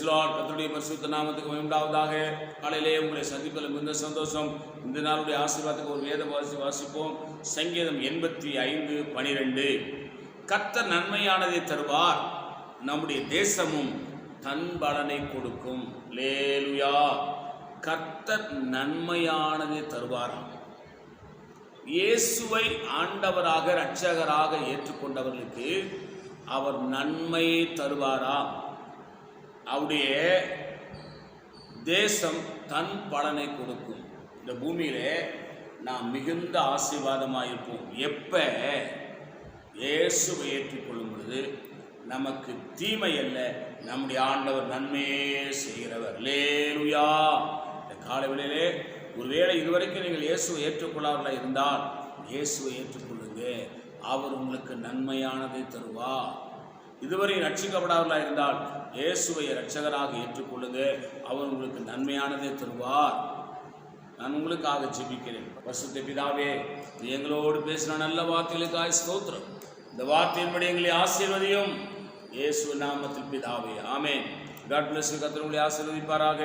கர்த்தருடைய பரிசுத்த நாமத்துக்கு உண்டாவதாக. காலையிலே உங்களை சந்திப்பதில் மிகுந்த சந்தோஷம். இந்த நாளுடைய ஆசீர்வாதத்துக்கு ஒரு வேத வாசிப்போம். சங்கீதம் 85:12. கர்த்தர் நன்மையானதை தருவார், நம்முடைய தேசமும் தன் பலனை கொடுக்கும். அல்லேலூயா. கர்த்தர் நன்மையானதை தருவாராம். இயேசுவை ஆண்டவராக இரட்சகராக ஏற்றுக்கொண்டவர்களுக்கு அவர் நன்மையை தருவாராம். அவருடைய தேசம் தன் பலனை கொடுக்கும். இந்த பூமியிலே நாம் மிகுந்த ஆசீர்வாதமாயிருப்போம். எப்போ இயேசுவை ஏற்றுக்கொள்ளும் பொழுது நமக்கு தீமை அல்ல, நம்முடைய ஆண்டவர் நன்மையே செய்கிறவர். அல்லேலூயா. இந்த காலவெளியிலே ஒருவேளை இதுவரைக்கும் நீங்கள் இயேசுவை ஏற்றுக்கொள்ளாமலாம் இருந்தால் இயேசுவை ஏற்றுக்கொள்ளுங்க. அவர் உங்களுக்கு நன்மையானதை தருவார். இதுவரை ரட்சிக்கப்படாதவர்களாக இருந்தால் இயேசுவை இரட்சகராக ஏற்றுக்கொள்ளுங்க. அவர் உங்களுக்கு நன்மையானதை தருவார். நான் உங்களுக்காக ஜெபிக்கிறேன். பரிசுத்த பிதாவே, எங்களோடு பேசின நல்ல வார்த்தைகளுக்காக ஸ்தோத்திரம். இந்த வார்த்தையின்படி எங்களை ஆசீர்வதியும். இயேசு நாமத்தில் பிதாவே, ஆமென். God plus. கர்த்தர் உங்களை ஆசீர்வதிப்பாராக.